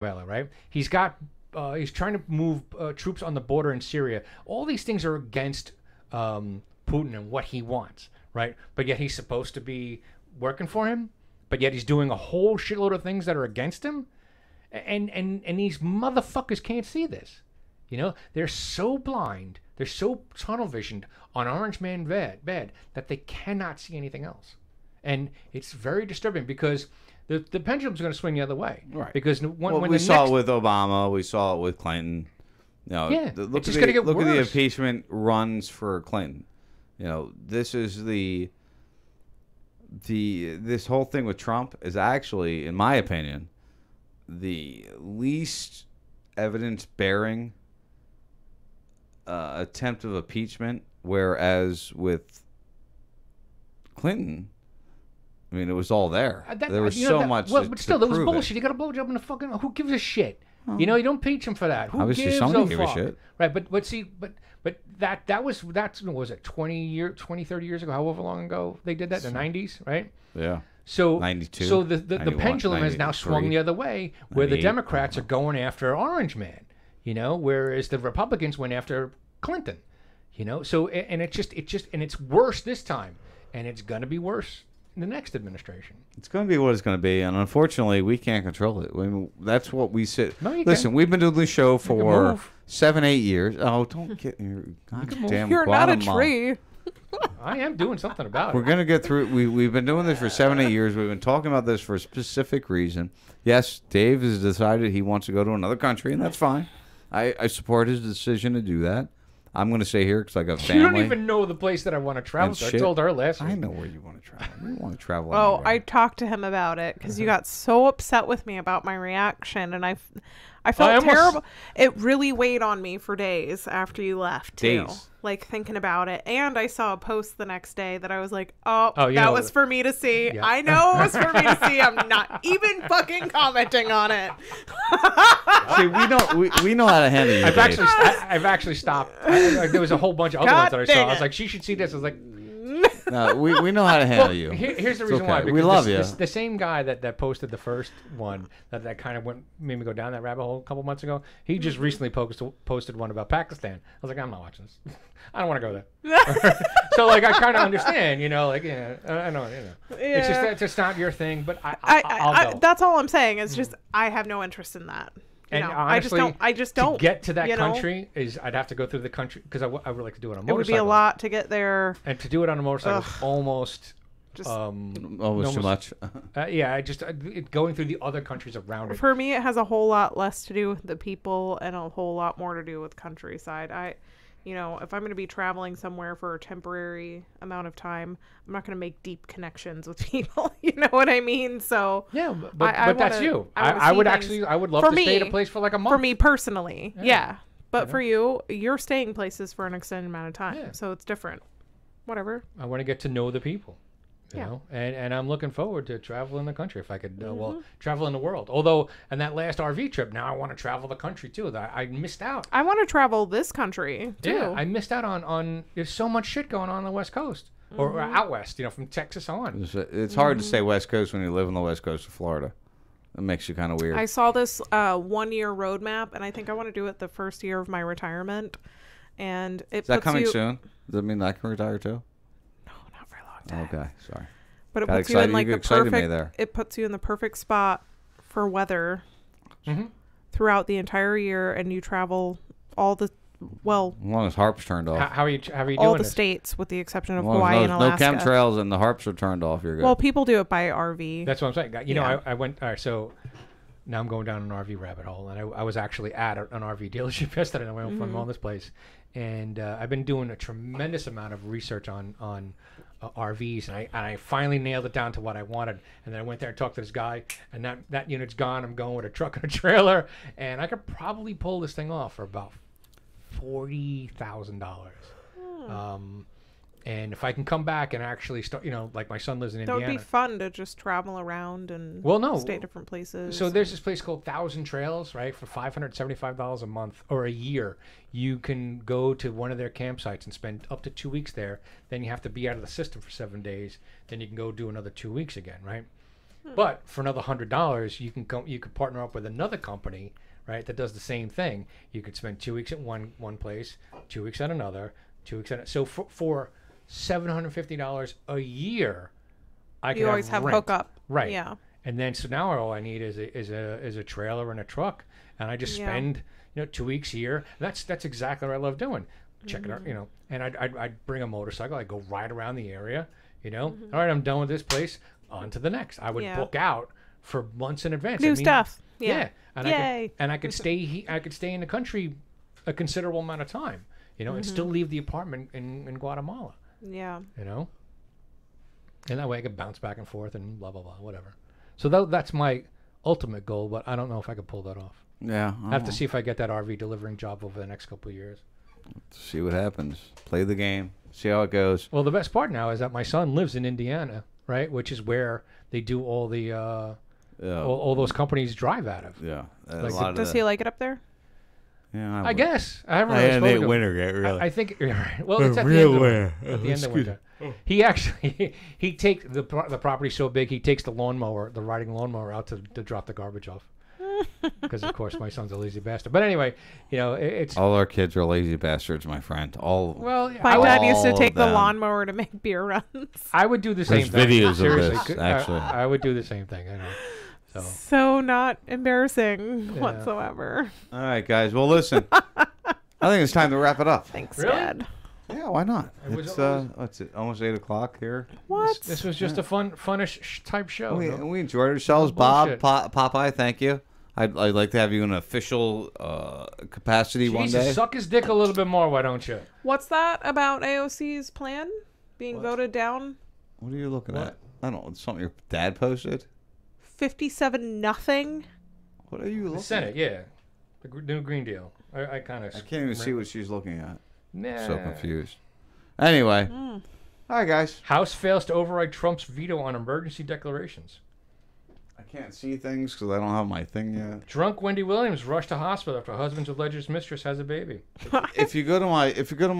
Venezuela, right? He's trying to move troops on the border in Syria. All these things are against Putin and what he wants, right? But yet he's supposed to be working for him. But yet he's doing a whole shitload of things that are against him. And these motherfuckers can't see this. You know, they're so blind, they're so tunnel visioned on Orange Man bed that they cannot see anything else. And it's very disturbing because the pendulum's going to swing the other way. Right. Because when we saw it with Obama, we saw it with Clinton. You know, yeah, look it's just going to get look worse. at the impeachment runs for Clinton. You know, this is this whole thing with Trump is actually, in my opinion, the least evidence-bearing attempt of impeachment, whereas with Clinton, I mean, it was all there. There was so much. Well, but still, there was bullshit. It. You got a blowjob in the fucking. Who gives a shit? You know, you don't impeach him for that. Who Obviously, gives somebody a gave fuck? a shit. Right, but that's what was it 20, 30 years ago? However long ago they did that? The 90s, right? Yeah. So 92. So the 91, pendulum has now swung the other way, where the Democrats are going after Orange Man, you know, whereas the Republicans went after Clinton, you know. So and it's worse this time, and it's gonna be worse in the next administration. It's going to be what it's going to be, and unfortunately, we can't control it. I mean, that's what we sit. No, you Listen, can. we've been doing this show can for move. 7-8 years. Oh, don't get your goddamn. You're not a Guatemala. tree. I am doing something about We're it. going to get through. We've been doing this for 7-8 years. We've been talking about this for a specific reason. Yes, Dave has decided he wants to go to another country, and that's fine. I support his decision to do that. I'm going to stay here because I got family. You don't even know the place that I want to travel and to. I shit. told her last week. I know where you want to travel. You want to travel. Oh, anywhere. I talked to him about it because you got so upset with me about my reaction, and I felt almost- terrible. It really weighed on me for days after you left, too. Days. Like, thinking about it. And I saw a post the next day that I was like, oh you that know- was for me to see. Yeah. I know it was for me to see. I'm not even fucking commenting on it. See, we know how to handle you. I've Dave. I've actually stopped. There was a whole bunch of other God ones that I saw. dang I was it. like, she should see this. I was like, No, we know how to handle you. Here's the It's reason okay. why. We because love you. The same guy that posted the first one that kind of made me go down that rabbit hole a couple months ago. He just recently posted one about Pakistan. I was like, I'm not watching this. I don't want to go there. So like, I kind of understand, you know, like I know, you know, it's just not your thing. But I'll go. That's all I'm saying. It's just I have no interest in that. You And know, honestly, I just don't. To get to that you know? country I'd have to go through the country because I would like to do it on a It motorcycle. would be a lot to get there. And to do it on a motorcycle is almost Just Almost too much. yeah, going through the other countries around it. for me, it has a whole lot less to do with the people and a whole lot more to do with countryside. If I'm going to be traveling somewhere for a temporary amount of time, I'm not going to make deep connections with people. You know what I mean? So Yeah, but that's you. I I would see actually, things- I would love for to stay at a me- place for like a month. For me personally, yeah. But Yeah. for you, you're staying places for an extended amount of time, Yeah. so it's different. Whatever. I want to get to know the people. You Yeah. know, and I'm looking forward to traveling the country if I could. Travel in the world. Although, and that last RV trip, now I want to travel the country too. I missed out. I want to travel this country too. Yeah, I missed out on. There's so much shit going on the West Coast or out west. You know, from Texas on. It's hard to say West Coast when you live on the West Coast of Florida. It makes you kind of weird. I saw this 1-year roadmap, and I think I want to do it the first year of my retirement. And it Is that puts coming you, soon? Does that mean I can retire too? No, not for a long time. Okay, sorry. But it Got puts you in excited. like You the excited me perfect. there. It puts you in the perfect spot for weather Mm-hmm. throughout the entire year, and you travel all the As long as harp's turned off. How are you doing all the this? states with the exception As of long Hawaii as and no Alaska. chemtrails and the harps are turned off, you're good. Well, people do it by RV. That's what I'm saying. You know, Yeah. I went. All right, so now I'm going down an RV rabbit hole, and I was actually at an RV dealership yesterday. And I went from all this place, and I've been doing a tremendous amount of research on RVs, and I finally nailed it down to what I wanted. And then I went there and talked to this guy, and that unit's gone. I'm going with a truck and a trailer, and I could probably pull this thing off for about $40,000. And if I can come back and actually start, you know, like my son lives in That would Indiana. be fun to just travel around and Well, no. stay at different places. So there's this place called Thousand Trails, right? For $575 a month or a year, you can go to one of their campsites and spend up to 2 weeks there. Then you have to be out of the system for 7 days. Then you can go do another 2 weeks again, right? But for another $100, you could partner up with another company, right, that does the same thing. You could spend 2 weeks at one place, 2 weeks at another, 2 weeks at so for $750 a year, I can always have rent. hookup. Right. Yeah. And then so now all I need is a trailer and a truck, and I just Yeah. spend 2 weeks here. That's exactly what I love doing. Checking out, and I'd bring a motorcycle. I'd go ride around the area. All right, I'm done with this place. On to the next. I would Yeah. book out for months in advance. New stuff. Yeah. And Yay. I could stay. I could stay in the country a considerable amount of time. And still leave the apartment in Guatemala. Yeah. And that way I could bounce back and forth and blah blah blah, whatever. So that's my ultimate goal, but I don't know if I could pull that off. Yeah. I have to see if I get that RV delivering job over the next couple of years. See what happens. Play the game. See how it goes. Well, the best part now is that my son lives in Indiana, right, which is where they do all the all those companies drive out of. Yeah. A Like, lot of Does the- he like it up there? Yeah, I guess I haven't I really had spoken that to him. winter yet, really. I think well, it's at the real end of winter. at the end of Excuse winter. He actually he takes the property's so big he takes the riding lawnmower out to drop the garbage off. Because of course my son's a lazy bastard. But anyway, it's all our kids are lazy bastards, my friend. All. well. My dad used to All take of the them. lawnmower to make beer runs. I would do the same There's thing. videos of Seriously, this, actually. I would do the same thing. I know. So So not embarrassing Yeah. whatsoever. All right, guys. Well, listen. I think it's time to wrap it up. Thanks, Really? Dad. Yeah, why not? It was It's always- what's it? Almost 8 o'clock here. What? this was just a funnish type show. We, no? we enjoyed ourselves, No Bob. bullshit. Popeye, thank you. I'd like to have you in an official capacity one Jesus, day. suck his dick a little bit more, why don't you? What's that about AOC's plan being voted down? What are you looking What? at? I don't know. It's something your dad posted. 57-0. What are you looking The Senate, yeah. The new Green Deal. I kind of. I can't even see what she's looking at. Nah. So confused. Anyway. All right, guys. House fails to override Trump's veto on emergency declarations. I can't see things because I don't have my thing yet. Drunk Wendy Williams rushed to hospital after husband's alleged mistress has a baby. If you go to my Amazon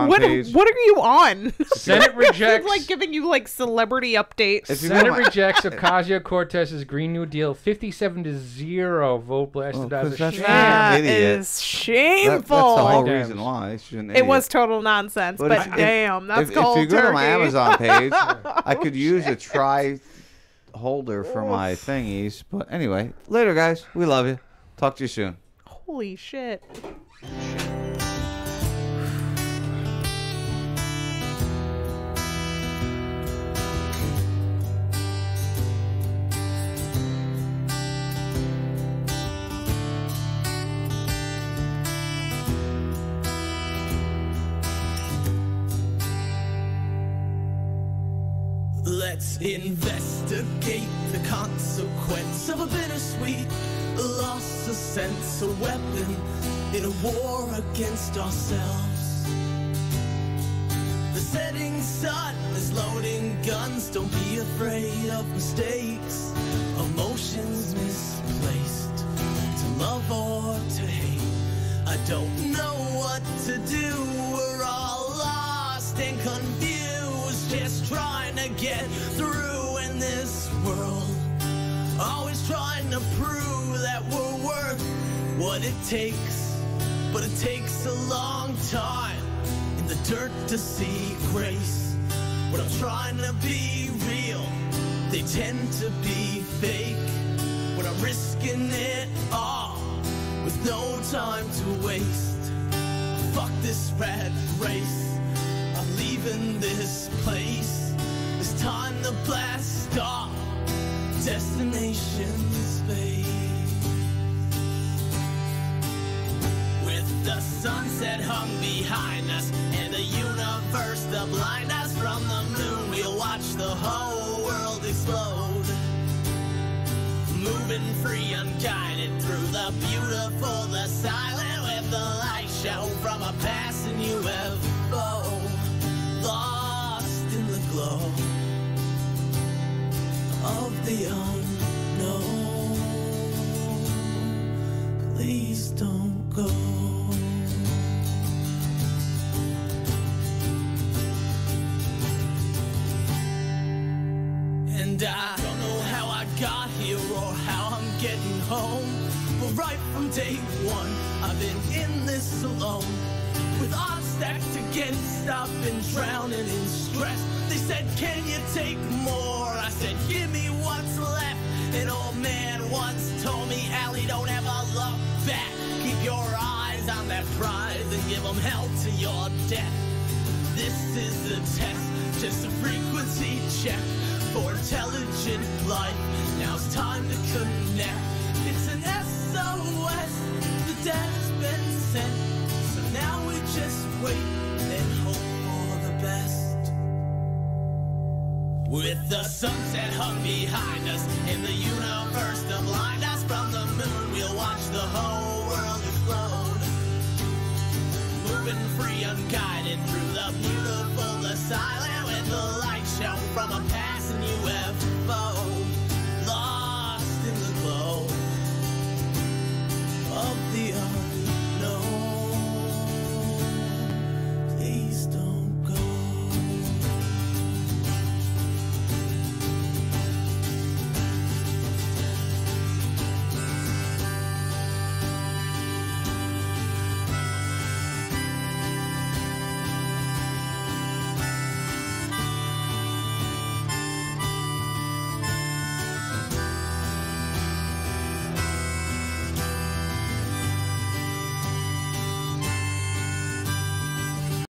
What page, are you on? Senate rejects. like giving you like celebrity updates. If you go to Senate my- rejects Ocasio-Cortez's Green New Deal 57-0 vote blasted Oh, as a 'cause that's sham. That idiot. is that's shameful. the whole Damn. reason why. She's an It idiot. was total nonsense, but, But damn, that's if cold you go to my turkey. Amazon page, I could use a try holder for my thingies. But anyway, later, guys. We love you. Talk to you soon. Holy shit. Let's investigate the consequence of a bittersweet loss of sense, a weapon in a war against ourselves. The setting sun is loading guns, don't be afraid of mistakes, emotions misplaced, to love or to hate. I don't know what to do, we're all lost and confused, just trying to get through in this world. Always trying to prove that we're worth what it takes, but it takes a long time in the dirt to see grace. When I'm trying to be real, they tend to be fake. When I'm risking it all with no time to waste. Fuck this rat race, I'm leaving this place. It's time to blast off, destination space. With the sunset hung behind us and the universe to blind us from the moon, we'll watch the whole world explode. Moving free, unguided through the beautiful, the silent, with the light show from a passing UFO. Lost in the glow of the unknown. Please don't go. And home. But right from day one, I've been in this alone. With odds stacked against, I've been drowning in stress. They said, can you take more? I said, give me what's left. An old man once told me, Allie, don't ever look back. Keep your eyes on that prize and give them hell to your death. This is a test, just a frequency check for intelligent life. Now it's time to connect. It's an SOS, the dad's been sent. So now we just wait and hope for the best. With the sunset hung behind us and the universe to blind us from